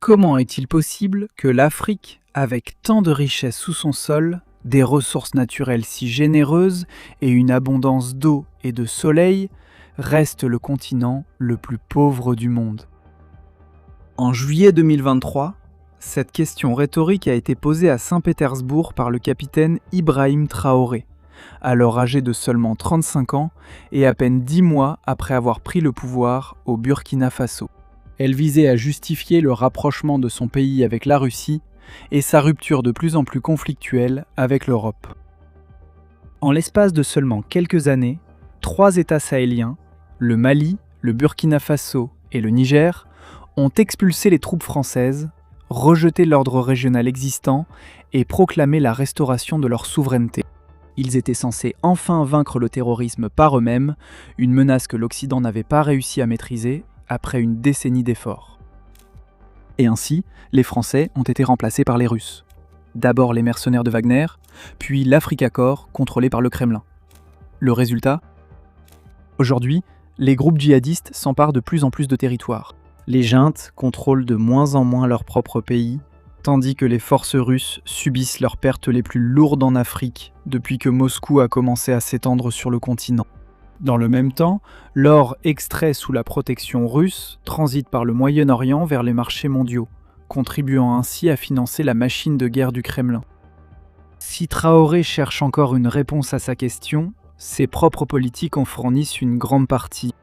Comment est-il possible que l'Afrique, avec tant de richesses sous son sol, des ressources naturelles si généreuses et une abondance d'eau et de soleil, reste le continent le plus pauvre du monde? En juillet 2023, cette question rhétorique a été posée à Saint-Pétersbourg par le capitaine Ibrahim Traoré, alors âgé de seulement 35 ans et à peine 10 mois après avoir pris le pouvoir au Burkina Faso. Elle visait à justifier le rapprochement de son pays avec la Russie et sa rupture de plus en plus conflictuelle avec l'Europe. En l'espace de seulement quelques années, 3 États sahéliens, le Mali, le Burkina Faso et le Niger, ont expulsé les troupes françaises, rejeté l'ordre régional existant et proclamé la restauration de leur souveraineté. Ils étaient censés enfin vaincre le terrorisme par eux-mêmes, une menace que l'Occident n'avait pas réussi à maîtriser après une décennie d'efforts. Et ainsi, les Français ont été remplacés par les Russes. D'abord les mercenaires de Wagner, puis l'Africa Corps contrôlé par le Kremlin. Le résultat ? Aujourd'hui, les groupes djihadistes s'emparent de plus en plus de territoires. Les juntes contrôlent de moins en moins leur propre pays, tandis que les forces russes subissent leurs pertes les plus lourdes en Afrique depuis que Moscou a commencé à s'étendre sur le continent. Dans le même temps, l'or extrait sous la protection russe transite par le Moyen-Orient vers les marchés mondiaux, contribuant ainsi à financer la machine de guerre du Kremlin. Si Traoré cherche encore une réponse à sa question, ses propres politiques en fournissent une grande partie.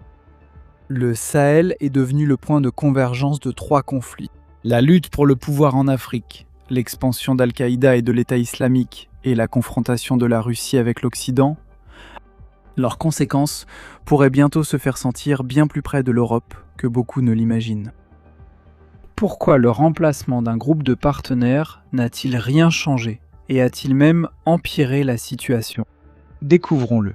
Le Sahel est devenu le point de convergence de 3 conflits. La lutte pour le pouvoir en Afrique, l'expansion d'Al-Qaïda et de l'État islamique et la confrontation de la Russie avec l'Occident. Leurs conséquences pourraient bientôt se faire sentir bien plus près de l'Europe que beaucoup ne l'imaginent. Pourquoi le remplacement d'un groupe de partenaires n'a-t-il rien changé et a-t-il même empiré la situation ? Découvrons-le.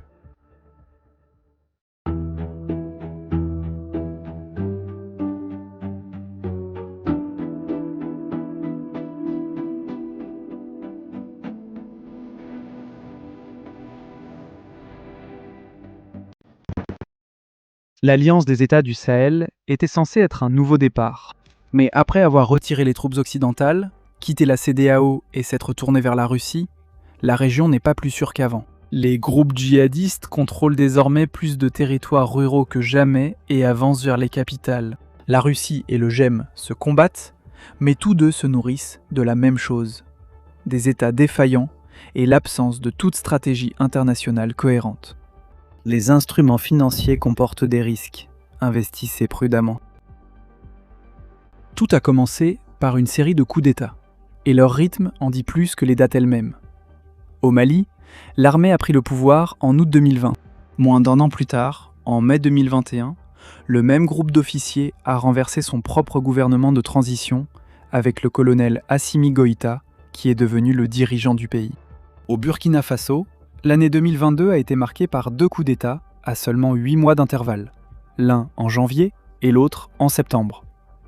L'Alliance des États du Sahel était censée être un nouveau départ. Mais après avoir retiré les troupes occidentales, quitté la CEDEAO et s'être tourné vers la Russie, la région n'est pas plus sûre qu'avant. Les groupes djihadistes contrôlent désormais plus de territoires ruraux que jamais et avancent vers les capitales. La Russie et le GEM se combattent, mais tous deux se nourrissent de la même chose, des États défaillants et l'absence de toute stratégie internationale cohérente. Les instruments financiers comportent des risques. Investissez prudemment. Tout a commencé par une série de coups d'État, et leur rythme en dit plus que les dates elles-mêmes. Au Mali, l'armée a pris le pouvoir en août 2020. Moins d'1 an plus tard, en mai 2021, le même groupe d'officiers a renversé son propre gouvernement de transition avec le colonel Assimi Goïta, qui est devenu le dirigeant du pays. Au Burkina Faso, l'année 2022 a été marquée par 2 coups d'État à seulement 8 mois d'intervalle, l'un en janvier et l'autre en septembre.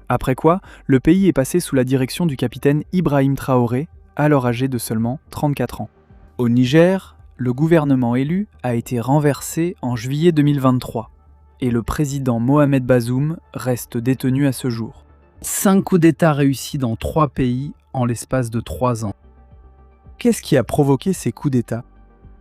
Après quoi, le pays est passé sous la direction du capitaine Ibrahim Traoré, alors âgé de seulement 34 ans. Au Niger, le gouvernement élu a été renversé en juillet 2023 et le président Mohamed Bazoum reste détenu à ce jour. 5 coups d'État réussis dans 3 pays en l'espace de 3 ans. Qu'est-ce qui a provoqué ces coups d'État ?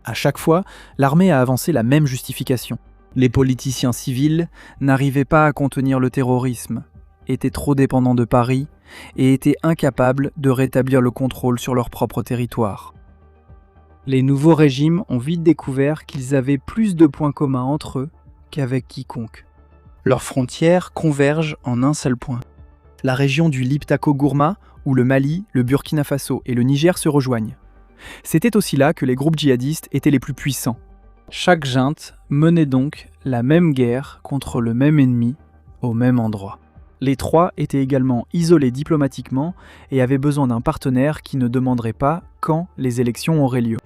À chaque fois, l'armée a avancé la même justification. Les politiciens civils n'arrivaient pas à contenir le terrorisme, étaient trop dépendants de Paris et étaient incapables de rétablir le contrôle sur leur propre territoire. Les nouveaux régimes ont vite découvert qu'ils avaient plus de points communs entre eux qu'avec quiconque. Leurs frontières convergent en un seul point. La région du Liptako-Gourma, où le Mali, le Burkina Faso et le Niger se rejoignent. C'était aussi là que les groupes djihadistes étaient les plus puissants. Chaque junte menait donc la même guerre contre le même ennemi, au même endroit. Les 3 étaient également isolés diplomatiquement et avaient besoin d'un partenaire qui ne demanderait pas quand les élections auraient lieu.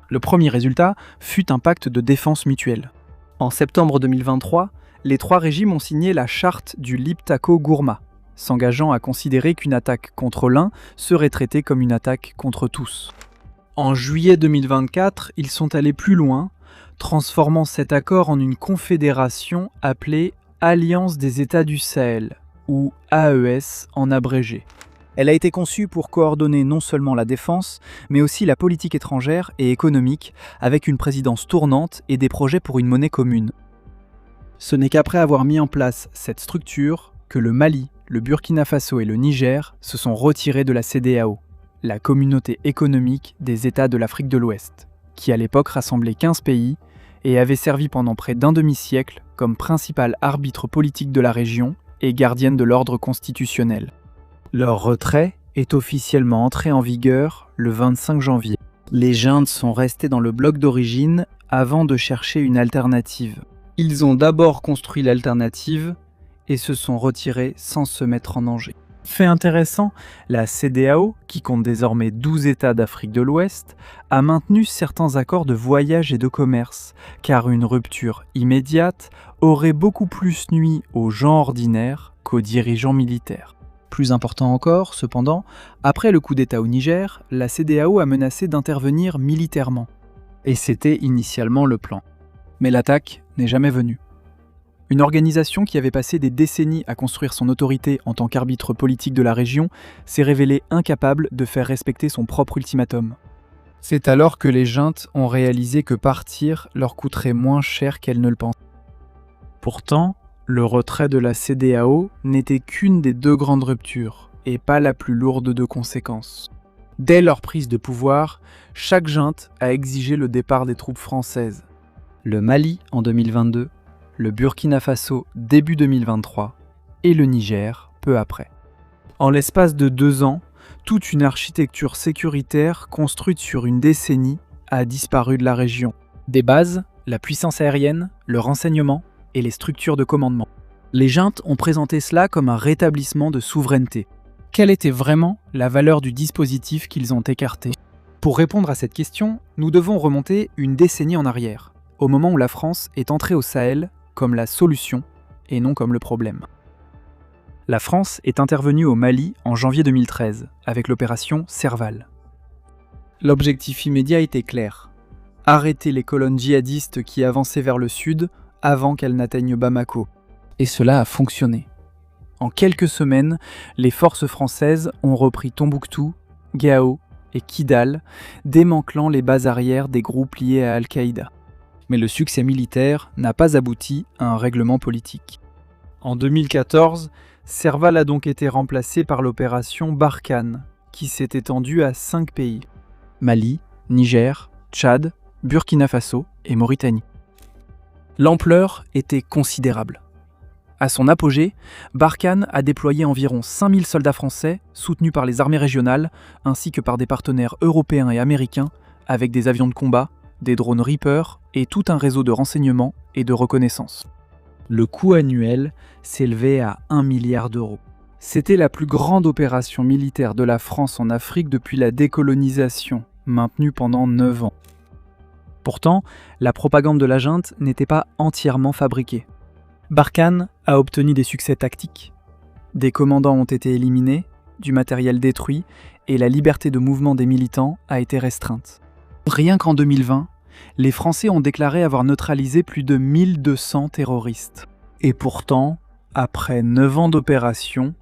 Le premier résultat fut un pacte de défense mutuelle. En septembre 2023, les 3 régimes ont signé la charte du Liptako-Gourma, s'engageant à considérer qu'une attaque contre l'un serait traitée comme une attaque contre tous. En juillet 2024, ils sont allés plus loin, transformant cet accord en une confédération appelée Alliance des États du Sahel, ou AES en abrégé. Elle a été conçue pour coordonner non seulement la défense, mais aussi la politique étrangère et économique, avec une présidence tournante et des projets pour une monnaie commune. Ce n'est qu'après avoir mis en place cette structure que le Mali, le Burkina Faso et le Niger se sont retirés de la CEDEAO, la communauté économique des États de l'Afrique de l'Ouest, qui à l'époque rassemblait 15 pays et avait servi pendant près d'un demi-siècle comme principal arbitre politique de la région et gardienne de l'ordre constitutionnel. Leur retrait est officiellement entré en vigueur le 25 janvier. Les juntes sont restés dans le bloc d'origine avant de chercher une alternative. Ils ont d'abord construit l'alternative et se sont retirés sans se mettre en danger. Fait intéressant, la CEDEAO, qui compte désormais 12 États d'Afrique de l'Ouest, a maintenu certains accords de voyage et de commerce, car une rupture immédiate aurait beaucoup plus nui aux gens ordinaires qu'aux dirigeants militaires. Plus important encore, cependant, après le coup d'État au Niger, la CEDEAO a menacé d'intervenir militairement. Et c'était initialement le plan. Mais l'attaque n'est jamais venue. Une organisation qui avait passé des décennies à construire son autorité en tant qu'arbitre politique de la région s'est révélée incapable de faire respecter son propre ultimatum. C'est alors que les juntes ont réalisé que partir leur coûterait moins cher qu'elles ne le pensaient. Pourtant, le retrait de la CEDEAO n'était qu'une des deux grandes ruptures, et pas la plus lourde de conséquences. Dès leur prise de pouvoir, chaque junte a exigé le départ des troupes françaises. Le Mali en 2022, le Burkina Faso début 2023 et le Niger peu après. En l'espace de 2 ans, toute une architecture sécuritaire construite sur une décennie a disparu de la région. Des bases, la puissance aérienne, le renseignement et les structures de commandement. Les juntes ont présenté cela comme un rétablissement de souveraineté. Quelle était vraiment la valeur du dispositif qu'ils ont écarté ? Pour répondre à cette question, nous devons remonter une décennie en arrière, au moment où la France est entrée au Sahel comme la solution et non comme le problème. La France est intervenue au Mali en janvier 2013 avec l'opération Serval. L'objectif immédiat était clair : arrêter les colonnes djihadistes qui avançaient vers le sud avant qu'elles n'atteignent Bamako. Et cela a fonctionné. En quelques semaines, les forces françaises ont repris Tombouctou, Gao et Kidal, démantelant les bases arrières des groupes liés à Al-Qaïda. Mais le succès militaire n'a pas abouti à un règlement politique. En 2014, Serval a donc été remplacé par l'opération Barkhane, qui s'est étendue à 5 pays : Mali, Niger, Tchad, Burkina Faso et Mauritanie. L'ampleur était considérable. À son apogée, Barkhane a déployé environ 5000 soldats français, soutenus par les armées régionales, ainsi que par des partenaires européens et américains, avec des avions de combat, des drones Reaper et tout un réseau de renseignement et de reconnaissance. Le coût annuel s'élevait à 1 milliard d'euros. C'était la plus grande opération militaire de la France en Afrique depuis la décolonisation, maintenue pendant 9 ans. Pourtant, la propagande de la junte n'était pas entièrement fabriquée. Barkhane a obtenu des succès tactiques. Des commandants ont été éliminés, du matériel détruit et la liberté de mouvement des militants a été restreinte. Rien qu'en 2020, les Français ont déclaré avoir neutralisé plus de 1200 terroristes. Et pourtant, après 9 ans d'opération,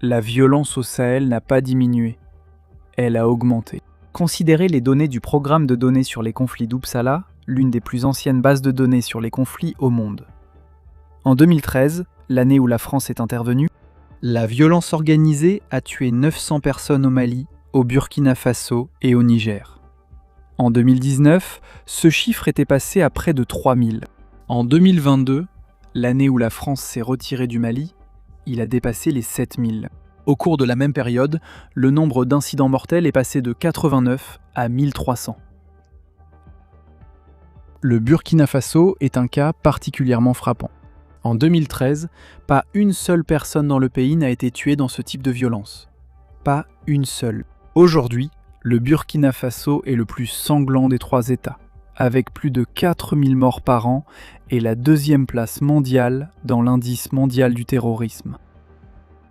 la violence au Sahel n'a pas diminué. Elle a augmenté. Considérez les données du programme de données sur les conflits d'Uppsala, l'une des plus anciennes bases de données sur les conflits au monde. En 2013, l'année où la France est intervenue, la violence organisée a tué 900 personnes au Mali, au Burkina Faso et au Niger. En 2019, ce chiffre était passé à près de 3000. En 2022, l'année où la France s'est retirée du Mali, il a dépassé les 7000. Au cours de la même période, le nombre d'incidents mortels est passé de 89 à 1300. Le Burkina Faso est un cas particulièrement frappant. En 2013, pas une seule personne dans le pays n'a été tuée dans ce type de violence. Pas une seule. Aujourd'hui, le Burkina Faso est le plus sanglant des 3 États, avec plus de 4000 morts par an et la 2e place mondiale dans l'indice mondial du terrorisme.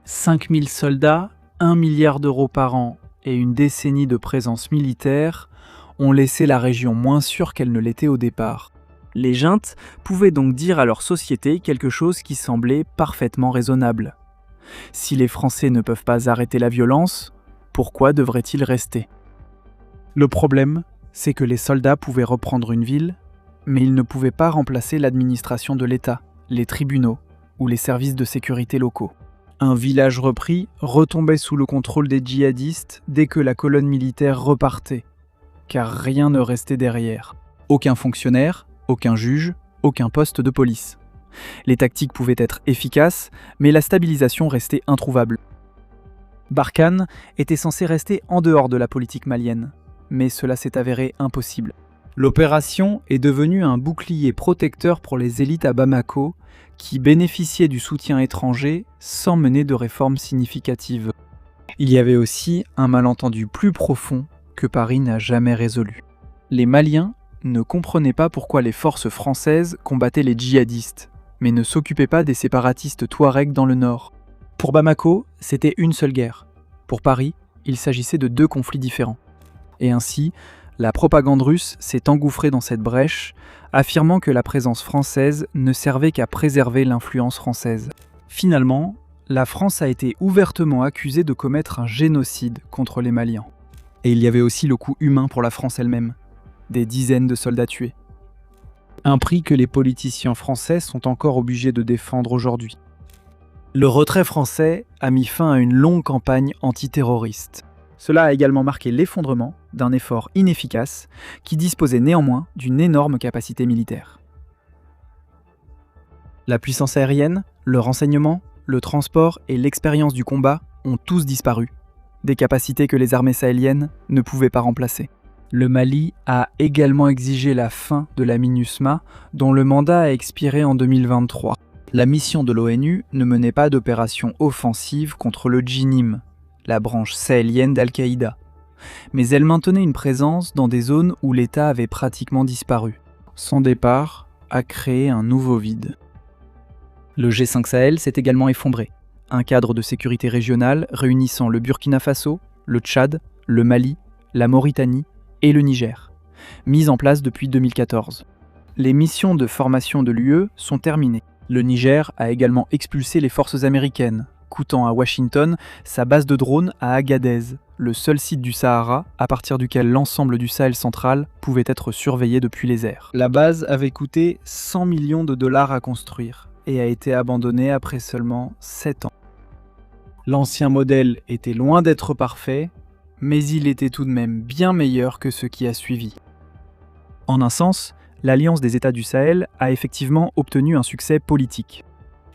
5000 soldats, 1 milliard d'euros par an et une décennie de présence militaire ont laissé la région moins sûre qu'elle ne l'était au départ. Les juntes pouvaient donc dire à leur société quelque chose qui semblait parfaitement raisonnable. Si les Français ne peuvent pas arrêter la violence, pourquoi devraient-ils rester? Le problème, c'est que les soldats pouvaient reprendre une ville, mais ils ne pouvaient pas remplacer l'administration de l'État, les tribunaux ou les services de sécurité locaux. Un village repris retombait sous le contrôle des djihadistes dès que la colonne militaire repartait, car rien ne restait derrière. Aucun fonctionnaire, aucun juge, aucun poste de police. Les tactiques pouvaient être efficaces, mais la stabilisation restait introuvable. Barkhane était censé rester en dehors de la politique malienne, mais cela s'est avéré impossible. L'opération est devenue un bouclier protecteur pour les élites à Bamako, qui bénéficiaient du soutien étranger sans mener de réformes significatives. Il y avait aussi un malentendu plus profond que Paris n'a jamais résolu. Les Maliens ne comprenaient pas pourquoi les forces françaises combattaient les djihadistes, mais ne s'occupaient pas des séparatistes touaregs dans le nord. Pour Bamako, c'était une seule guerre. Pour Paris, il s'agissait de deux conflits différents. Et ainsi, la propagande russe s'est engouffrée dans cette brèche, affirmant que la présence française ne servait qu'à préserver l'influence française. Finalement, la France a été ouvertement accusée de commettre un génocide contre les Maliens. Et il y avait aussi le coût humain pour la France elle-même, des dizaines de soldats tués. Un prix que les politiciens français sont encore obligés de défendre aujourd'hui. Le retrait français a mis fin à une longue campagne antiterroriste. Cela a également marqué l'effondrement d'un effort inefficace qui disposait néanmoins d'une énorme capacité militaire. La puissance aérienne, le renseignement, le transport et l'expérience du combat ont tous disparu, des capacités que les armées sahéliennes ne pouvaient pas remplacer. Le Mali a également exigé la fin de la MINUSMA, dont le mandat a expiré en 2023. La mission de l'ONU ne menait pas d'opération offensive contre le Djinim, la branche sahélienne d'Al-Qaïda, mais elle maintenait une présence dans des zones où l'État avait pratiquement disparu. Son départ a créé un nouveau vide. Le G5 Sahel s'est également effondré, un cadre de sécurité régionale réunissant le Burkina Faso, le Tchad, le Mali, la Mauritanie et le Niger, mis en place depuis 2014. Les missions de formation de l'UE sont terminées. Le Niger a également expulsé les forces américaines, coûtant à Washington sa base de drones à Agadez, le seul site du Sahara à partir duquel l'ensemble du Sahel central pouvait être surveillé depuis les airs. La base avait coûté 100 millions de dollars à construire et a été abandonnée après seulement 7 ans. L'ancien modèle était loin d'être parfait, mais il était tout de même bien meilleur que ce qui a suivi. En un sens, l'Alliance des États du Sahel a effectivement obtenu un succès politique.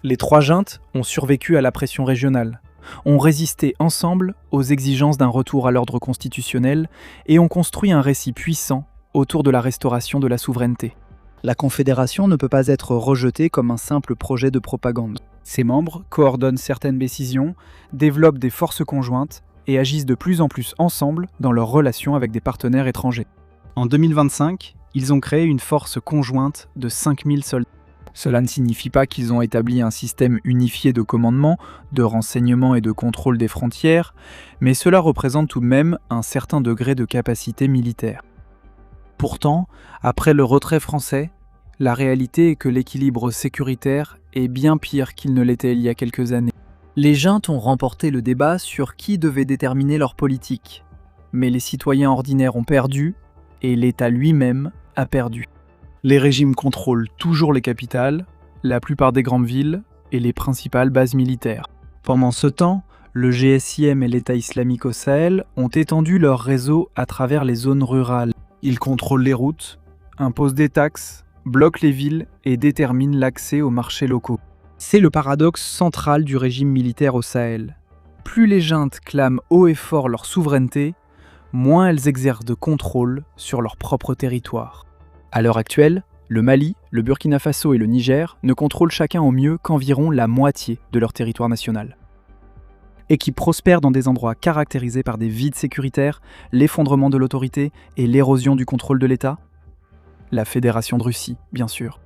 Les trois juntes ont survécu à la pression régionale, ont résisté ensemble aux exigences d'un retour à l'ordre constitutionnel et ont construit un récit puissant autour de la restauration de la souveraineté. La Confédération ne peut pas être rejetée comme un simple projet de propagande. Ses membres coordonnent certaines décisions, développent des forces conjointes et agissent de plus en plus ensemble dans leurs relations avec des partenaires étrangers. En 2025, ils ont créé une force conjointe de 5000 soldats. Cela ne signifie pas qu'ils ont établi un système unifié de commandement, de renseignement et de contrôle des frontières, mais cela représente tout de même un certain degré de capacité militaire. Pourtant, après le retrait français, la réalité est que l'équilibre sécuritaire est bien pire qu'il ne l'était il y a quelques années. Les juntes ont remporté le débat sur qui devait déterminer leur politique, mais les citoyens ordinaires ont perdu et l'État lui-même a perdu. Les régimes contrôlent toujours les capitales, la plupart des grandes villes et les principales bases militaires. Pendant ce temps, le GSIM et l'État islamique au Sahel ont étendu leur réseau à travers les zones rurales. Ils contrôlent les routes, imposent des taxes, bloquent les villes et déterminent l'accès aux marchés locaux. C'est le paradoxe central du régime militaire au Sahel. Plus les juntes clament haut et fort leur souveraineté, moins elles exercent de contrôle sur leur propre territoire. À l'heure actuelle, le Mali, le Burkina Faso et le Niger ne contrôlent chacun au mieux qu'environ la moitié de leur territoire national. Et qui prospèrent dans des endroits caractérisés par des vides sécuritaires, l'effondrement de l'autorité et l'érosion du contrôle de l'État? La Fédération de Russie, bien sûr.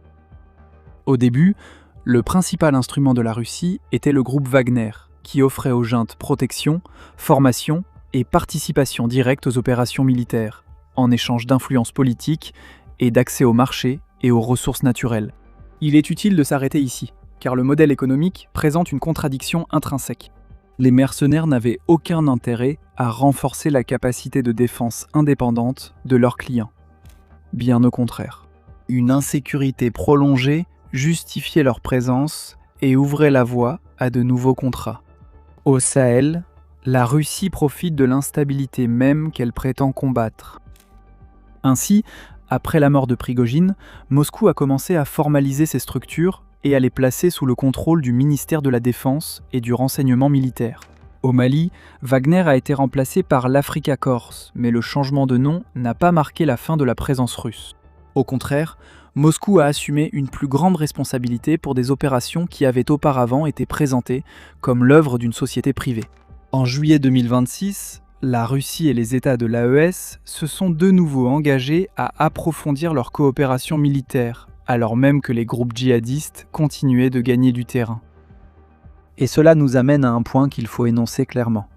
Au début, le principal instrument de la Russie était le groupe Wagner, qui offrait aux juntes protection, formation et participation directe aux opérations militaires, en échange d'influence politique et d'accès au marché et aux ressources naturelles. Il est utile de s'arrêter ici, car le modèle économique présente une contradiction intrinsèque. Les mercenaires n'avaient aucun intérêt à renforcer la capacité de défense indépendante de leurs clients. Bien au contraire. Une insécurité prolongée justifiait leur présence et ouvrait la voie à de nouveaux contrats. Au Sahel, la Russie profite de l'instabilité même qu'elle prétend combattre. Ainsi, après la mort de Prigojine, Moscou a commencé à formaliser ses structures et à les placer sous le contrôle du ministère de la Défense et du renseignement militaire. Au Mali, Wagner a été remplacé par l'Africa Corps, mais le changement de nom n'a pas marqué la fin de la présence russe. Au contraire, Moscou a assumé une plus grande responsabilité pour des opérations qui avaient auparavant été présentées comme l'œuvre d'une société privée. En juillet 2026, la Russie et les États de l'AES se sont de nouveau engagés à approfondir leur coopération militaire, alors même que les groupes djihadistes continuaient de gagner du terrain. Et cela nous amène à un point qu'il faut énoncer clairement.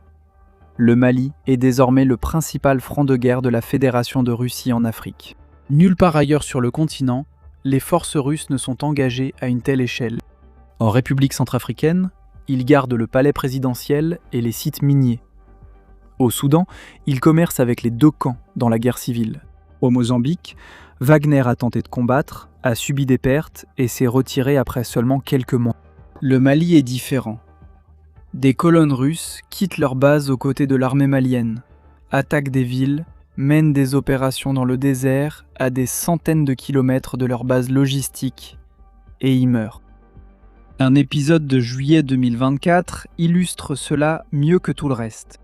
Le Mali est désormais le principal front de guerre de la Fédération de Russie en Afrique. Nulle part ailleurs sur le continent, les forces russes ne sont engagées à une telle échelle. En République centrafricaine, ils gardent le palais présidentiel et les sites miniers. Au Soudan, ils commercent avec les deux camps dans la guerre civile. Au Mozambique, Wagner a tenté de combattre, a subi des pertes et s'est retiré après seulement quelques mois. Le Mali est différent. Des colonnes russes quittent leur base aux côtés de l'armée malienne, attaquent des villes, mènent des opérations dans le désert à des centaines de kilomètres de leur base logistique et y meurent. Un épisode de juillet 2024 illustre cela mieux que tout le reste.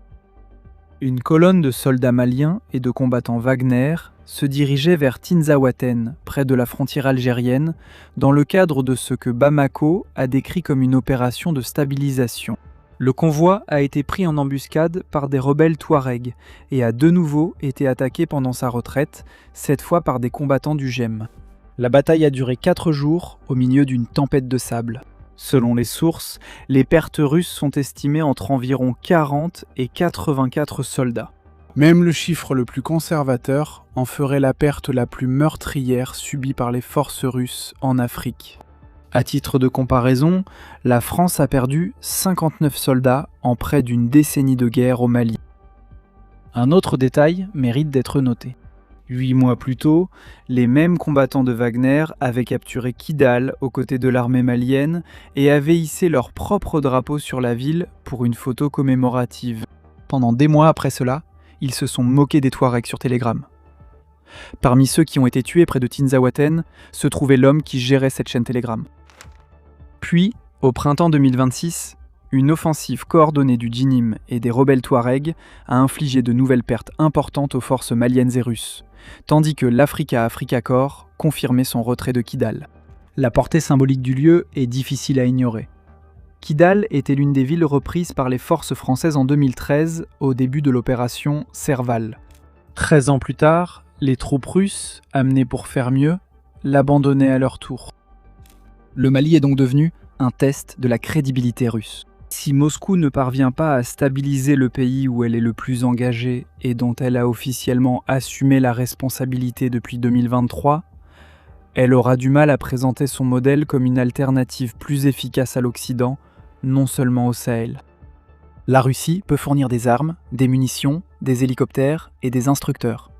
Une colonne de soldats maliens et de combattants Wagner se dirigeait vers Tinzaouaten, près de la frontière algérienne, dans le cadre de ce que Bamako a décrit comme une opération de stabilisation. Le convoi a été pris en embuscade par des rebelles Touaregs et a de nouveau été attaqué pendant sa retraite, cette fois par des combattants du GEM. La bataille a duré 4 jours au milieu d'une tempête de sable. Selon les sources, les pertes russes sont estimées entre environ 40 et 84 soldats. Même le chiffre le plus conservateur en ferait la perte la plus meurtrière subie par les forces russes en Afrique. À titre de comparaison, la France a perdu 59 soldats en près d'une décennie de guerre au Mali. Un autre détail mérite d'être noté. 8 mois plus tôt, les mêmes combattants de Wagner avaient capturé Kidal aux côtés de l'armée malienne et avaient hissé leur propre drapeau sur la ville pour une photo commémorative. Pendant des mois après cela, ils se sont moqués des Touaregs sur Telegram. Parmi ceux qui ont été tués près de Tinzaouaten se trouvait l'homme qui gérait cette chaîne Telegram. Puis, au printemps 2026, une offensive coordonnée du Djinim et des rebelles Touaregs a infligé de nouvelles pertes importantes aux forces maliennes et russes, tandis que l'Africa Corps confirmait son retrait de Kidal. La portée symbolique du lieu est difficile à ignorer. Kidal était l'une des villes reprises par les forces françaises en 2013 au début de l'opération Serval. 13 ans plus tard, les troupes russes, amenées pour faire mieux, l'abandonnaient à leur tour. Le Mali est donc devenu un test de la crédibilité russe. Si Moscou ne parvient pas à stabiliser le pays où elle est le plus engagée et dont elle a officiellement assumé la responsabilité depuis 2023, elle aura du mal à présenter son modèle comme une alternative plus efficace à l'Occident, non seulement au Sahel. La Russie peut fournir des armes, des munitions, des hélicoptères et des instructeurs.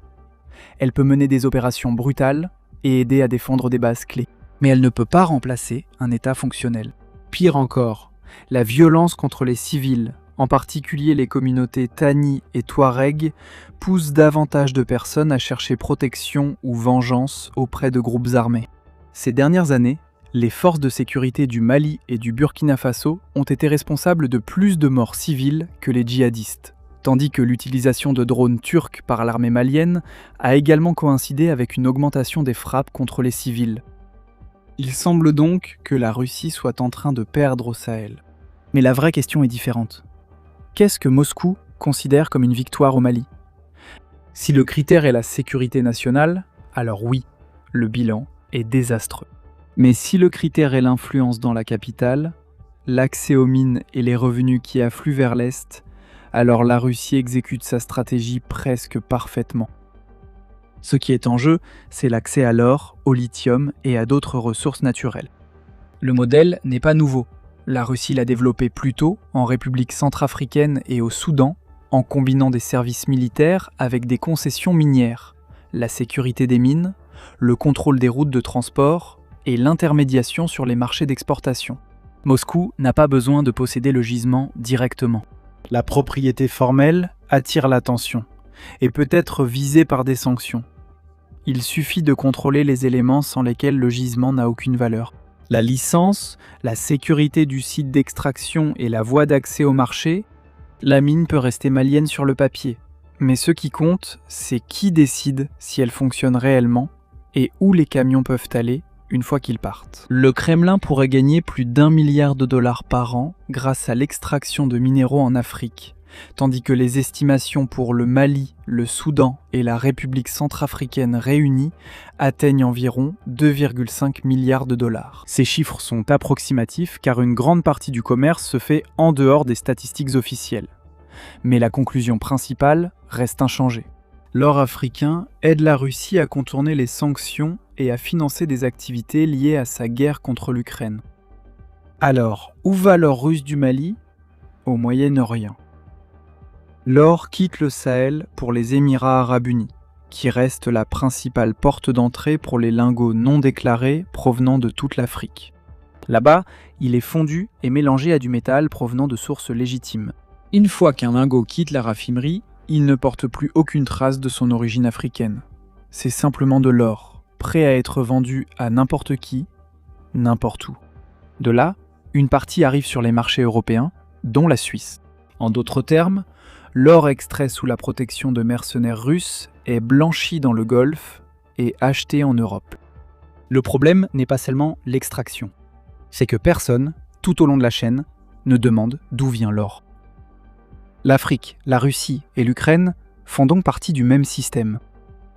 Elle peut mener des opérations brutales et aider à défendre des bases clés. Mais elle ne peut pas remplacer un État fonctionnel. Pire encore, la violence contre les civils, en particulier les communautés Tani et Touareg, pousse davantage de personnes à chercher protection ou vengeance auprès de groupes armés. Ces dernières années, les forces de sécurité du Mali et du Burkina Faso ont été responsables de plus de morts civiles que les djihadistes, tandis que l'utilisation de drones turcs par l'armée malienne a également coïncidé avec une augmentation des frappes contre les civils. Il semble donc que la Russie soit en train de perdre au Sahel. Mais la vraie question est différente. Qu'est-ce que Moscou considère comme une victoire au Mali ? Si le critère est la sécurité nationale, alors oui, le bilan est désastreux. Mais si le critère est l'influence dans la capitale, l'accès aux mines et les revenus qui affluent vers l'Est, alors la Russie exécute sa stratégie presque parfaitement. Ce qui est en jeu, c'est l'accès à l'or, au lithium et à d'autres ressources naturelles. Le modèle n'est pas nouveau. La Russie l'a développé plus tôt en République centrafricaine et au Soudan, en combinant des services militaires avec des concessions minières, la sécurité des mines, le contrôle des routes de transport et l'intermédiation sur les marchés d'exportation. Moscou n'a pas besoin de posséder le gisement directement. La propriété formelle attire l'attention et peut être visée par des sanctions. Il suffit de contrôler les éléments sans lesquels le gisement n'a aucune valeur. La licence, la sécurité du site d'extraction et la voie d'accès au marché, la mine peut rester malienne sur le papier. Mais ce qui compte, c'est qui décide si elle fonctionne réellement et où les camions peuvent aller une fois qu'ils partent. Le Kremlin pourrait gagner plus d'1 milliard de dollars par an grâce à l'extraction de minéraux en Afrique, tandis que les estimations pour le Mali, le Soudan et la République centrafricaine réunies atteignent environ 2,5 milliards de dollars. Ces chiffres sont approximatifs car une grande partie du commerce se fait en dehors des statistiques officielles. Mais la conclusion principale reste inchangée. L'or africain aide la Russie à contourner les sanctions et à financer des activités liées à sa guerre contre l'Ukraine. Alors, où va l'or russe du Mali ? Au Moyen-Orient. L'or quitte le Sahel pour les Émirats arabes unis, qui restent la principale porte d'entrée pour les lingots non déclarés provenant de toute l'Afrique. Là-bas, il est fondu et mélangé à du métal provenant de sources légitimes. Une fois qu'un lingot quitte la raffinerie, il ne porte plus aucune trace de son origine africaine. C'est simplement de l'or, prêt à être vendu à n'importe qui, n'importe où. De là, une partie arrive sur les marchés européens, dont la Suisse. En d'autres termes, l'or extrait sous la protection de mercenaires russes est blanchi dans le Golfe et acheté en Europe. Le problème n'est pas seulement l'extraction, c'est que personne, tout au long de la chaîne, ne demande d'où vient l'or. L'Afrique, la Russie et l'Ukraine font donc partie du même système.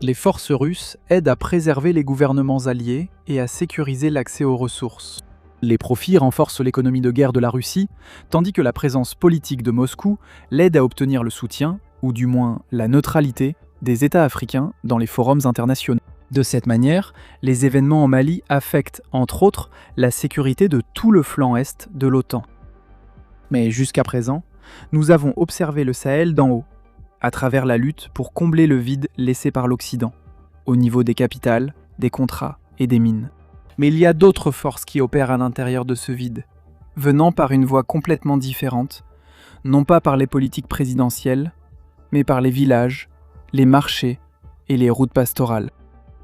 Les forces russes aident à préserver les gouvernements alliés et à sécuriser l'accès aux ressources. Les profits renforcent l'économie de guerre de la Russie, tandis que la présence politique de Moscou l'aide à obtenir le soutien, ou du moins la neutralité, des États africains dans les forums internationaux. De cette manière, les événements en Mali affectent, entre autres, la sécurité de tout le flanc est de l'OTAN. Mais jusqu'à présent, nous avons observé le Sahel d'en haut, à travers la lutte pour combler le vide laissé par l'Occident, au niveau des capitales, des contrats et des mines. Mais il y a d'autres forces qui opèrent à l'intérieur de ce vide, venant par une voie complètement différente, non pas par les politiques présidentielles, mais par les villages, les marchés et les routes pastorales.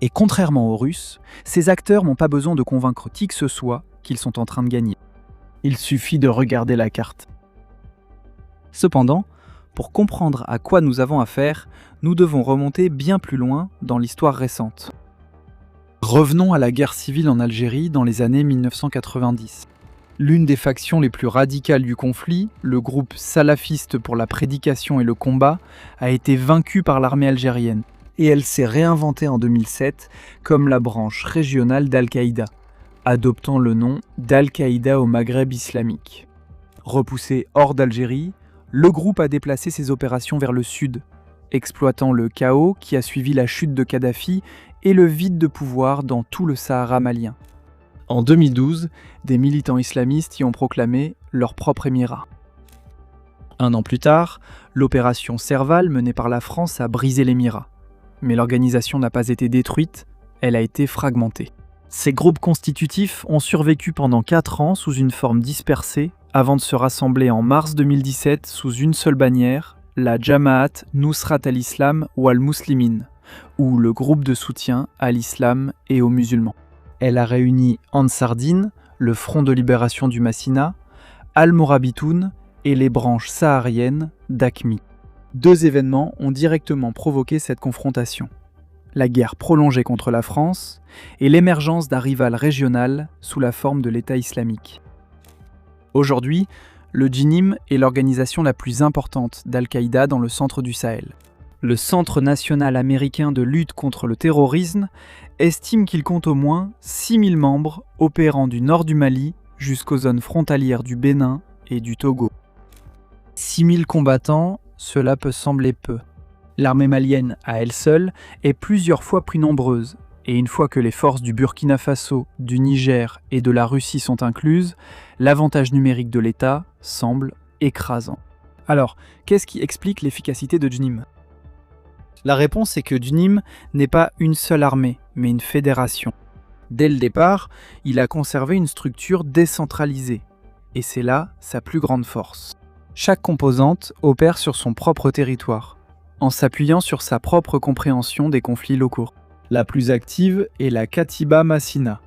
Et contrairement aux Russes, ces acteurs n'ont pas besoin de convaincre qui que ce soit qu'ils sont en train de gagner. Il suffit de regarder la carte. Cependant, pour comprendre à quoi nous avons affaire, nous devons remonter bien plus loin dans l'histoire récente. Revenons à la guerre civile en Algérie dans les années 1990. L'une des factions les plus radicales du conflit, le groupe salafiste pour la prédication et le combat, a été vaincue par l'armée algérienne, et elle s'est réinventée en 2007 comme la branche régionale d'Al-Qaïda, adoptant le nom d'Al-Qaïda au Maghreb islamique. Repoussé hors d'Algérie, le groupe a déplacé ses opérations vers le sud, exploitant le chaos qui a suivi la chute de Kadhafi et le vide de pouvoir dans tout le Sahara malien. En 2012, des militants islamistes y ont proclamé leur propre émirat. Un an plus tard, l'opération Serval menée par la France a brisé l'émirat. Mais l'organisation n'a pas été détruite, elle a été fragmentée. Ces groupes constitutifs ont survécu pendant 4 ans sous une forme dispersée avant de se rassembler en mars 2017 sous une seule bannière, la Jamaat Nusrat al-Islam wal Muslimin, ou le groupe de soutien à l'islam et aux musulmans. Elle a réuni Ansar Dine, le Front de libération du Massina, Al-Morabitoun et les branches sahariennes d'AQMI. 2 événements ont directement provoqué cette confrontation. La guerre prolongée contre la France et l'émergence d'un rival régional sous la forme de l'État islamique. Aujourd'hui, le JNIM est l'organisation la plus importante d'Al-Qaïda dans le centre du Sahel. Le Centre national américain de lutte contre le terrorisme estime qu'il compte au moins 6000 membres opérant du nord du Mali jusqu'aux zones frontalières du Bénin et du Togo. 6000 combattants, cela peut sembler peu. L'armée malienne, à elle seule, est plusieurs fois plus nombreuse, Et une fois que les forces du Burkina Faso, du Niger et de la Russie sont incluses, l'avantage numérique de l'État semble écrasant. Alors, qu'est-ce qui explique l'efficacité de JNIM ? La réponse est que JNIM n'est pas une seule armée, mais une fédération. Dès le départ, il a conservé une structure décentralisée, et c'est là sa plus grande force. Chaque composante opère sur son propre territoire, en s'appuyant sur sa propre compréhension des conflits locaux. La plus active est la Katiba Massina,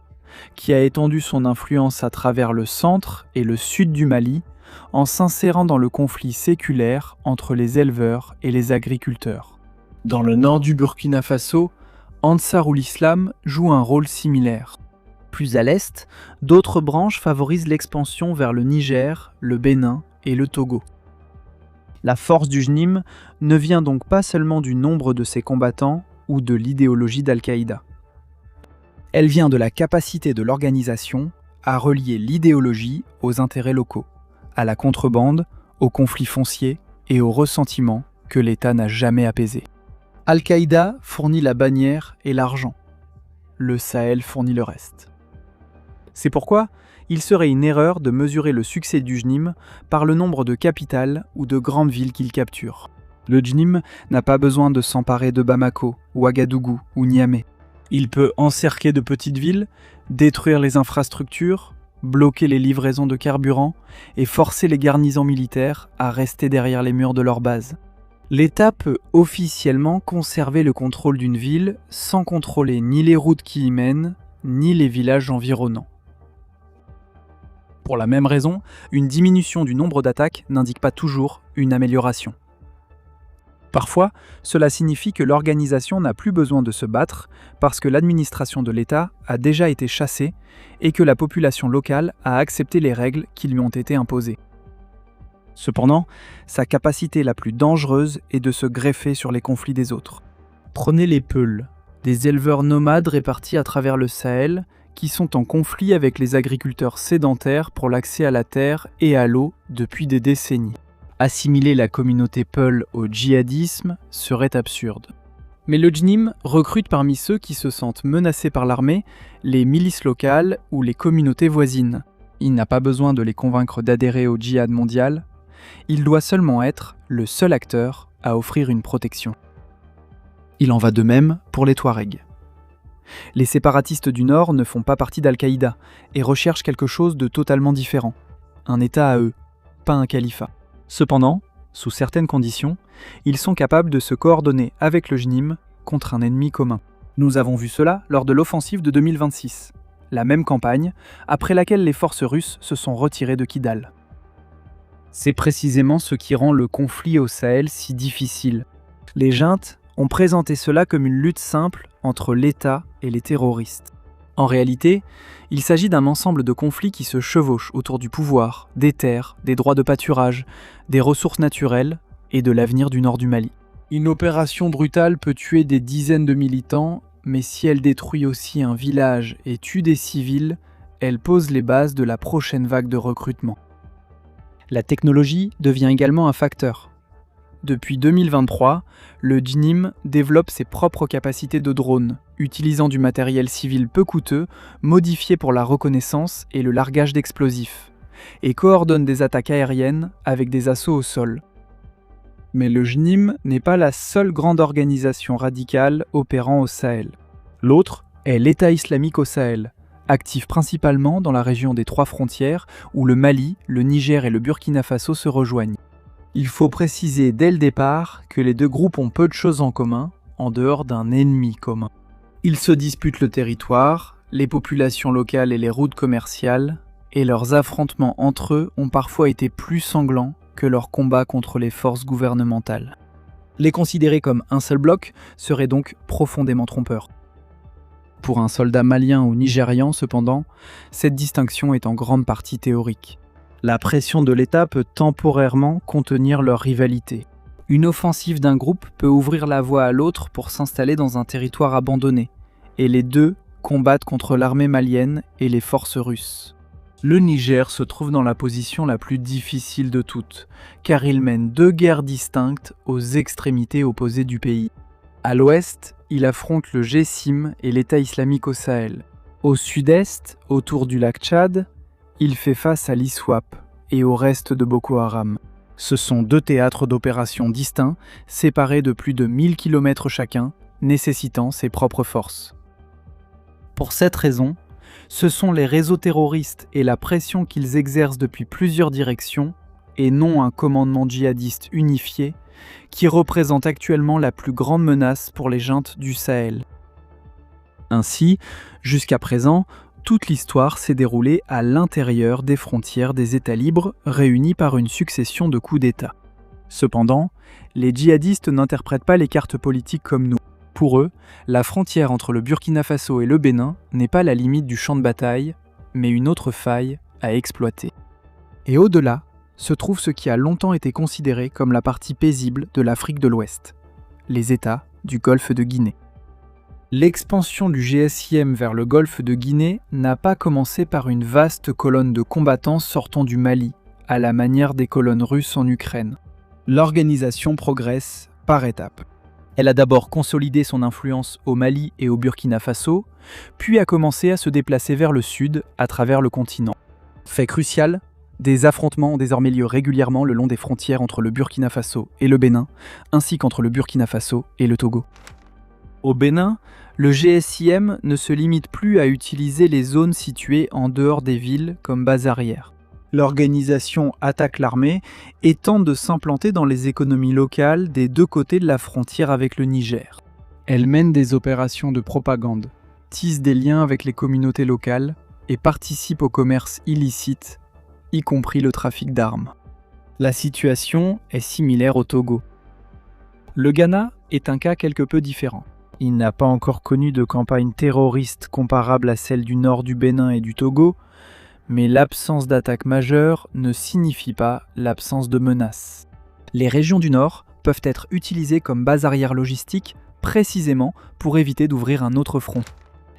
qui a étendu son influence à travers le centre et le sud du Mali, en s'insérant dans le conflit séculaire entre les éleveurs et les agriculteurs. Dans le nord du Burkina Faso, Ansarul Islam joue un rôle similaire. Plus à l'est, d'autres branches favorisent l'expansion vers le Niger, le Bénin et le Togo. La force du JNIM ne vient donc pas seulement du nombre de ses combattants ou de l'idéologie d'Al-Qaïda. Elle vient de la capacité de l'organisation à relier l'idéologie aux intérêts locaux, à la contrebande, aux conflits fonciers et aux ressentiments que l'État n'a jamais apaisés. Al-Qaïda fournit la bannière et l'argent. Le Sahel fournit le reste. C'est pourquoi il serait une erreur de mesurer le succès du JNIM par le nombre de capitales ou de grandes villes qu'il capture. Le JNIM n'a pas besoin de s'emparer de Bamako, Ouagadougou ou Niamey. Il peut encercler de petites villes, détruire les infrastructures, bloquer les livraisons de carburant et forcer les garnisons militaires à rester derrière les murs de leur base. L'État peut officiellement conserver le contrôle d'une ville sans contrôler ni les routes qui y mènent, ni les villages environnants. Pour la même raison, une diminution du nombre d'attaques n'indique pas toujours une amélioration. Parfois, cela signifie que l'organisation n'a plus besoin de se battre parce que l'administration de l'État a déjà été chassée et que la population locale a accepté les règles qui lui ont été imposées. Cependant, sa capacité la plus dangereuse est de se greffer sur les conflits des autres. Prenez les Peuls, des éleveurs nomades répartis à travers le Sahel qui sont en conflit avec les agriculteurs sédentaires pour l'accès à la terre et à l'eau depuis des décennies. Assimiler la communauté Peul au djihadisme serait absurde. Mais le JNIM recrute parmi ceux qui se sentent menacés par l'armée, les milices locales ou les communautés voisines. Il n'a pas besoin de les convaincre d'adhérer au djihad mondial, il doit seulement être le seul acteur à offrir une protection. Il en va de même pour les Touaregs. Les séparatistes du Nord ne font pas partie d'Al-Qaïda et recherchent quelque chose de totalement différent. Un État à eux, pas un califat. Cependant, sous certaines conditions, ils sont capables de se coordonner avec le JNIM contre un ennemi commun. Nous avons vu cela lors de l'offensive de 2026, la même campagne après laquelle les forces russes se sont retirées de Kidal. C'est précisément ce qui rend le conflit au Sahel si difficile. Les juntes ont présenté cela comme une lutte simple entre l'État et les terroristes. En réalité, il s'agit d'un ensemble de conflits qui se chevauchent autour du pouvoir, des terres, des droits de pâturage, des ressources naturelles et de l'avenir du nord du Mali. Une opération brutale peut tuer des dizaines de militants, mais si elle détruit aussi un village et tue des civils, elle pose les bases de la prochaine vague de recrutement. La technologie devient également un facteur. Depuis 2023, le JNIM développe ses propres capacités de drones, utilisant du matériel civil peu coûteux, modifié pour la reconnaissance et le largage d'explosifs, et coordonne des attaques aériennes avec des assauts au sol. Mais le JNIM n'est pas la seule grande organisation radicale opérant au Sahel. L'autre est l'État islamique au Sahel, actif principalement dans la région des trois frontières où le Mali, le Niger et le Burkina Faso se rejoignent. Il faut préciser dès le départ que les deux groupes ont peu de choses en commun, en dehors d'un ennemi commun. Ils se disputent le territoire, les populations locales et les routes commerciales, et leurs affrontements entre eux ont parfois été plus sanglants que leurs combats contre les forces gouvernementales. Les considérer comme un seul bloc serait donc profondément trompeur. Pour un soldat malien ou nigérian, cependant, cette distinction est en grande partie théorique. La pression de l'État peut temporairement contenir leur rivalité. Une offensive d'un groupe peut ouvrir la voie à l'autre pour s'installer dans un territoire abandonné, et les deux combattent contre l'armée malienne et les forces russes. Le Niger se trouve dans la position la plus difficile de toutes, car il mène deux guerres distinctes aux extrémités opposées du pays. À l'ouest, il affronte le GSIM et l'État islamique au Sahel. Au sud-est, autour du lac Tchad, il fait face à l'ISWAP et au reste de Boko Haram. Ce sont 2 théâtres d'opérations distincts, séparés de plus de 1000 km chacun, nécessitant ses propres forces. Pour cette raison, ce sont les réseaux terroristes et la pression qu'ils exercent depuis plusieurs directions, et non un commandement djihadiste unifié, qui représente actuellement la plus grande menace pour les juntes du Sahel. Ainsi, jusqu'à présent, toute l'histoire s'est déroulée à l'intérieur des frontières des États libres réunis par une succession de coups d'État. Cependant, les djihadistes n'interprètent pas les cartes politiques comme nous. Pour eux, la frontière entre le Burkina Faso et le Bénin n'est pas la limite du champ de bataille, mais une autre faille à exploiter. Et au-delà, se trouve ce qui a longtemps été considéré comme la partie paisible de l'Afrique de l'Ouest, les États du Golfe de Guinée. L'expansion du GSIM vers le Golfe de Guinée n'a pas commencé par une vaste colonne de combattants sortant du Mali, à la manière des colonnes russes en Ukraine. L'organisation progresse par étapes. Elle a d'abord consolidé son influence au Mali et au Burkina Faso, puis a commencé à se déplacer vers le sud à travers le continent. Fait crucial, des affrontements ont désormais lieu régulièrement le long des frontières entre le Burkina Faso et le Bénin, ainsi qu'entre le Burkina Faso et le Togo. Au Bénin, le GSIM ne se limite plus à utiliser les zones situées en dehors des villes comme base arrière. L'organisation attaque l'armée et tente de s'implanter dans les économies locales des 2 côtés de la frontière avec le Niger. Elle mène des opérations de propagande, tisse des liens avec les communautés locales et participe au commerce illicite, y compris le trafic d'armes. La situation est similaire au Togo. Le Ghana est un cas quelque peu différent. Il n'a pas encore connu de campagne terroriste comparable à celle du nord du Bénin et du Togo, mais l'absence d'attaque majeure ne signifie pas l'absence de menaces. Les régions du nord peuvent être utilisées comme base arrière logistique précisément pour éviter d'ouvrir un autre front.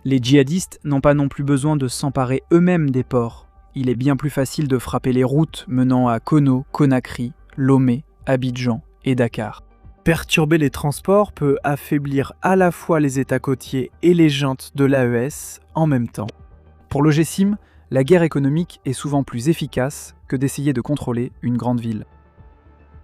Les djihadistes n'ont pas non plus besoin de s'emparer eux-mêmes des ports. Il est bien plus facile de frapper les routes menant à Kono, Conakry, Lomé, Abidjan et Dakar. Perturber les transports peut affaiblir à la fois les États côtiers et les juntes de l'AES en même temps. Pour le GSIM, la guerre économique est souvent plus efficace que d'essayer de contrôler une grande ville.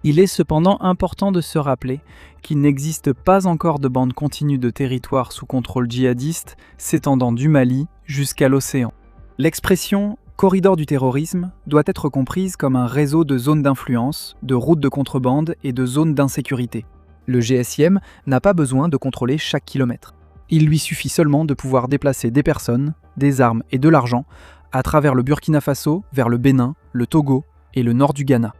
Il est cependant important de se rappeler qu'il n'existe pas encore de bande continue de territoire sous contrôle djihadiste s'étendant du Mali jusqu'à l'océan. L'expression « corridor du terrorisme » doit être comprise comme un réseau de zones d'influence, de routes de contrebande et de zones d'insécurité. Le GSIM n'a pas besoin de contrôler chaque kilomètre. Il lui suffit seulement de pouvoir déplacer des personnes, des armes et de l'argent à travers le Burkina Faso vers le Bénin, le Togo et le nord du Ghana.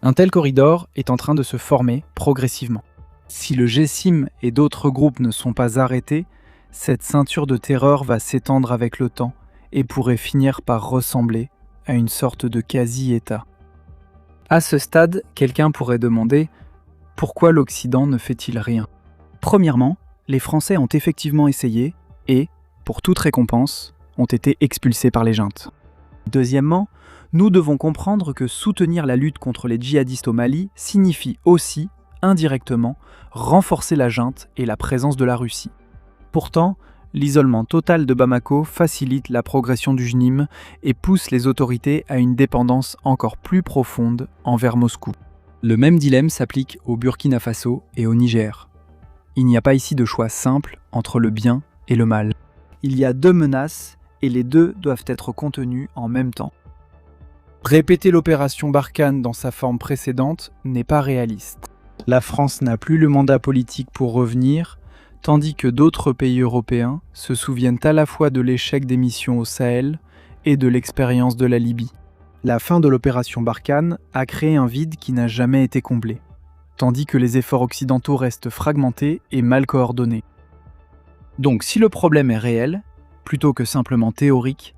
Un tel corridor est en train de se former progressivement. Si le GSIM et d'autres groupes ne sont pas arrêtés, cette ceinture de terreur va s'étendre avec le temps et pourrait finir par ressembler à une sorte de quasi-État. À ce stade, quelqu'un pourrait demander « Pourquoi l'Occident ne fait-il rien ?» Premièrement, les Français ont effectivement essayé et, pour toute récompense, ont été expulsés par les juntes. Deuxièmement, nous devons comprendre que soutenir la lutte contre les djihadistes au Mali signifie aussi, indirectement, renforcer la junte et la présence de la Russie. Pourtant, l'isolement total de Bamako facilite la progression du JNIM et pousse les autorités à une dépendance encore plus profonde envers Moscou. Le même dilemme s'applique au Burkina Faso et au Niger. Il n'y a pas ici de choix simple entre le bien et le mal. Il y a 2 menaces et les 2 doivent être contenues en même temps. Répéter l'opération Barkhane dans sa forme précédente n'est pas réaliste. La France n'a plus le mandat politique pour revenir, tandis que d'autres pays européens se souviennent à la fois de l'échec des missions au Sahel et de l'expérience de la Libye. La fin de l'opération Barkhane a créé un vide qui n'a jamais été comblé, tandis que les efforts occidentaux restent fragmentés et mal coordonnés. Donc si le problème est réel, plutôt que simplement théorique,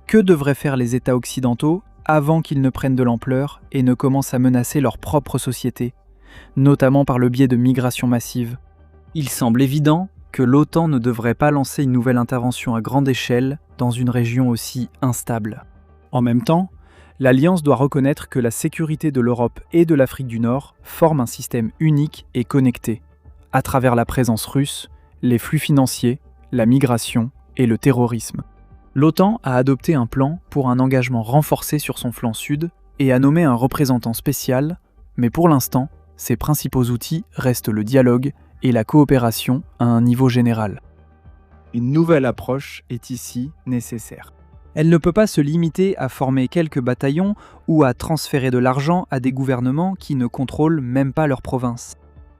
que devraient faire les États occidentaux avant qu'ils ne prennent de l'ampleur et ne commencent à menacer leur propre société, notamment par le biais de migrations massives? Il semble évident que l'OTAN ne devrait pas lancer une nouvelle intervention à grande échelle dans une région aussi instable. En même temps, l'Alliance doit reconnaître que la sécurité de l'Europe et de l'Afrique du Nord forme un système unique et connecté. à travers la présence russe, les flux financiers, la migration et le terrorisme. L'OTAN a adopté un plan pour un engagement renforcé sur son flanc sud et a nommé un représentant spécial, mais pour l'instant, ses principaux outils restent le dialogue et la coopération à un niveau général. Une nouvelle approche est ici nécessaire. Elle ne peut pas se limiter à former quelques bataillons ou à transférer de l'argent à des gouvernements qui ne contrôlent même pas leur province.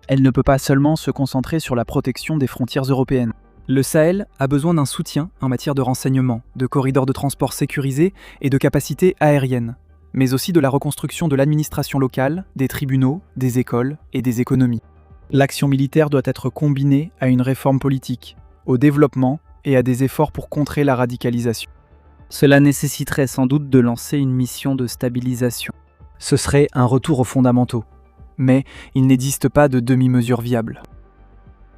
Elle ne peut pas seulement se concentrer sur la protection des frontières européennes. Le Sahel a besoin d'un soutien en matière de renseignement, de corridors de transport sécurisés et de capacités aériennes, mais aussi de la reconstruction de l'administration locale, des tribunaux, des écoles et des économies. L'action militaire doit être combinée à une réforme politique, au développement et à des efforts pour contrer la radicalisation. Cela nécessiterait sans doute de lancer une mission de stabilisation. Ce serait un retour aux fondamentaux. Mais il n'existe pas de demi-mesure viable.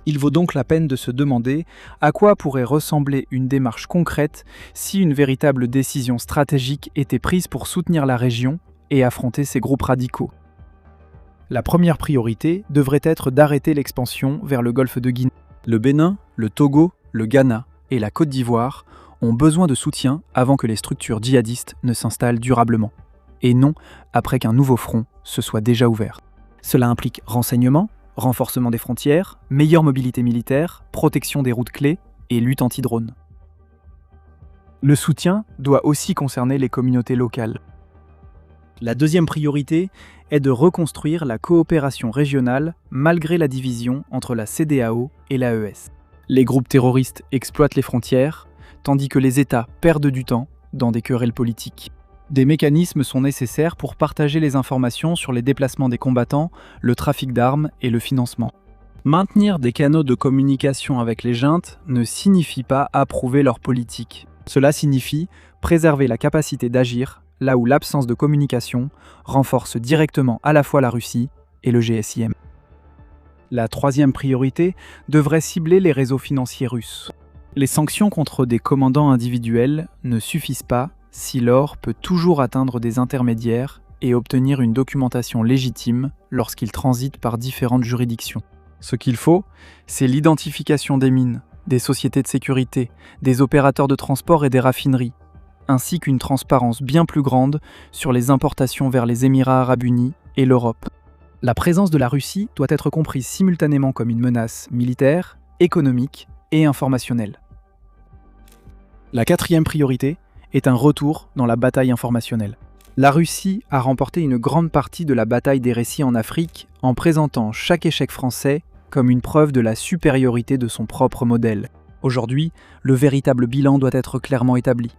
Il vaut donc la peine de se demander à quoi pourrait ressembler une démarche concrète si une véritable décision stratégique était prise pour soutenir la région et affronter ces groupes radicaux. La première priorité devrait être d'arrêter l'expansion vers le golfe de Guinée. Le Bénin, le Togo, le Ghana et la Côte d'Ivoire ont besoin de soutien avant que les structures djihadistes ne s'installent durablement, et non après qu'un nouveau front se soit déjà ouvert. Cela implique renseignement, renforcement des frontières, meilleure mobilité militaire, protection des routes clés et lutte anti-drone. Le soutien doit aussi concerner les communautés locales. La deuxième priorité est de reconstruire la coopération régionale malgré la division entre la CEDEAO et l'AES. Les groupes terroristes exploitent les frontières, tandis que les États perdent du temps dans des querelles politiques. Des mécanismes sont nécessaires pour partager les informations sur les déplacements des combattants, le trafic d'armes et le financement. Maintenir des canaux de communication avec les juntes ne signifie pas approuver leur politique. Cela signifie préserver la capacité d'agir là où l'absence de communication renforce directement à la fois la Russie et le GSIM. La troisième priorité devrait cibler les réseaux financiers russes. Les sanctions contre des commandants individuels ne suffisent pas si l'or peut toujours atteindre des intermédiaires et obtenir une documentation légitime lorsqu'il transite par différentes juridictions. Ce qu'il faut, c'est l'identification des mines, des sociétés de sécurité, des opérateurs de transport et des raffineries, ainsi qu'une transparence bien plus grande sur les importations vers les Émirats arabes unis et l'Europe. La présence de la Russie doit être comprise simultanément comme une menace militaire, économique et informationnelle. La quatrième priorité est un retour dans la bataille informationnelle. La Russie a remporté une grande partie de la bataille des récits en Afrique en présentant chaque échec français comme une preuve de la supériorité de son propre modèle. Aujourd'hui, le véritable bilan doit être clairement établi.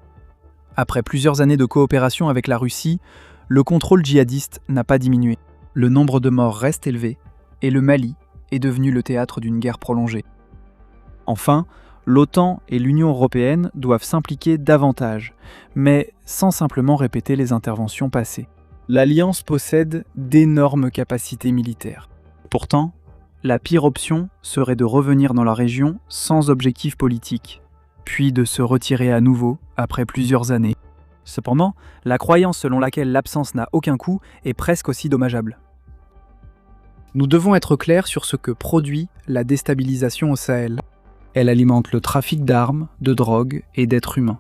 Après plusieurs années de coopération avec la Russie, le contrôle djihadiste n'a pas diminué. Le nombre de morts reste élevé et le Mali est devenu le théâtre d'une guerre prolongée. Enfin, l'OTAN et l'Union européenne doivent s'impliquer davantage, mais sans simplement répéter les interventions passées. L'Alliance possède d'énormes capacités militaires. Pourtant, la pire option serait de revenir dans la région sans objectif politique, puis de se retirer à nouveau après plusieurs années. Cependant, la croyance selon laquelle l'absence n'a aucun coût est presque aussi dommageable. Nous devons être clairs sur ce que produit la déstabilisation au Sahel. Elle alimente le trafic d'armes, de drogue et d'êtres humains.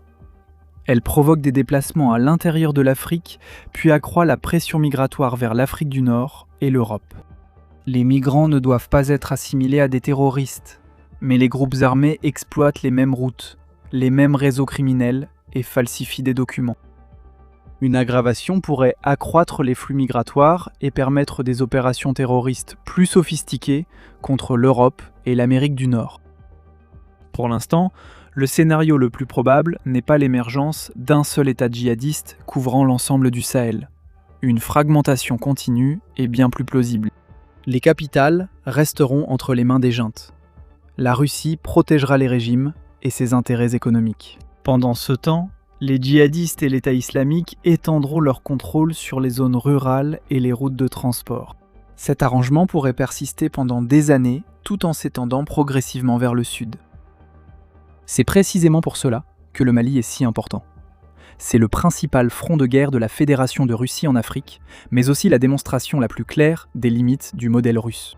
Elle provoque des déplacements à l'intérieur de l'Afrique, puis accroît la pression migratoire vers l'Afrique du Nord et l'Europe. Les migrants ne doivent pas être assimilés à des terroristes, mais les groupes armés exploitent les mêmes routes, les mêmes réseaux criminels et falsifient des documents. Une aggravation pourrait accroître les flux migratoires et permettre des opérations terroristes plus sophistiquées contre l'Europe et l'Amérique du Nord. Pour l'instant, le scénario le plus probable n'est pas l'émergence d'un seul État djihadiste couvrant l'ensemble du Sahel. Une fragmentation continue est bien plus plausible. Les capitales resteront entre les mains des juntes. La Russie protégera les régimes et ses intérêts économiques. Pendant ce temps, les djihadistes et l'État islamique étendront leur contrôle sur les zones rurales et les routes de transport. Cet arrangement pourrait persister pendant des années tout en s'étendant progressivement vers le sud. C'est précisément pour cela que le Mali est si important. C'est le principal front de guerre de la Fédération de Russie en Afrique, mais aussi la démonstration la plus claire des limites du modèle russe.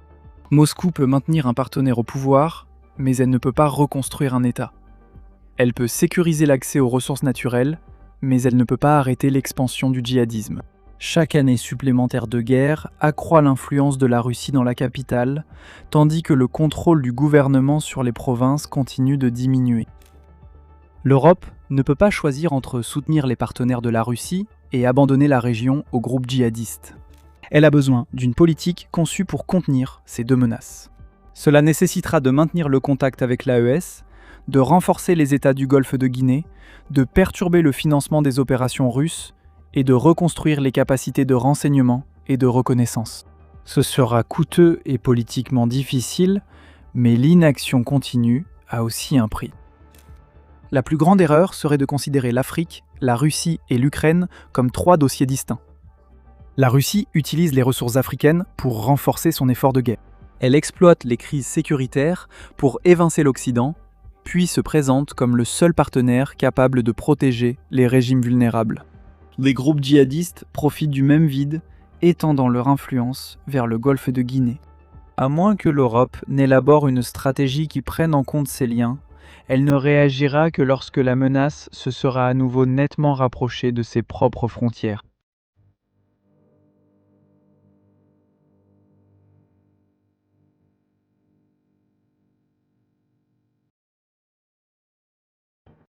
Moscou peut maintenir un partenaire au pouvoir, mais elle ne peut pas reconstruire un État. Elle peut sécuriser l'accès aux ressources naturelles, mais elle ne peut pas arrêter l'expansion du djihadisme. Chaque année supplémentaire de guerre accroît l'influence de la Russie dans la capitale, tandis que le contrôle du gouvernement sur les provinces continue de diminuer. L'Europe ne peut pas choisir entre soutenir les partenaires de la Russie et abandonner la région aux groupes djihadistes. Elle a besoin d'une politique conçue pour contenir ces deux menaces. Cela nécessitera de maintenir le contact avec l'AES, de renforcer les États du Golfe de Guinée, de perturber le financement des opérations russes et de reconstruire les capacités de renseignement et de reconnaissance. Ce sera coûteux et politiquement difficile, mais l'inaction continue a aussi un prix. La plus grande erreur serait de considérer l'Afrique, la Russie et l'Ukraine comme trois dossiers distincts. La Russie utilise les ressources africaines pour renforcer son effort de guerre. Elle exploite les crises sécuritaires pour évincer l'Occident, puis se présente comme le seul partenaire capable de protéger les régimes vulnérables. Les groupes djihadistes profitent du même vide, étendant leur influence vers le golfe de Guinée. À moins que l'Europe n'élabore une stratégie qui prenne en compte ces liens, elle ne réagira que lorsque la menace se sera à nouveau nettement rapprochée de ses propres frontières.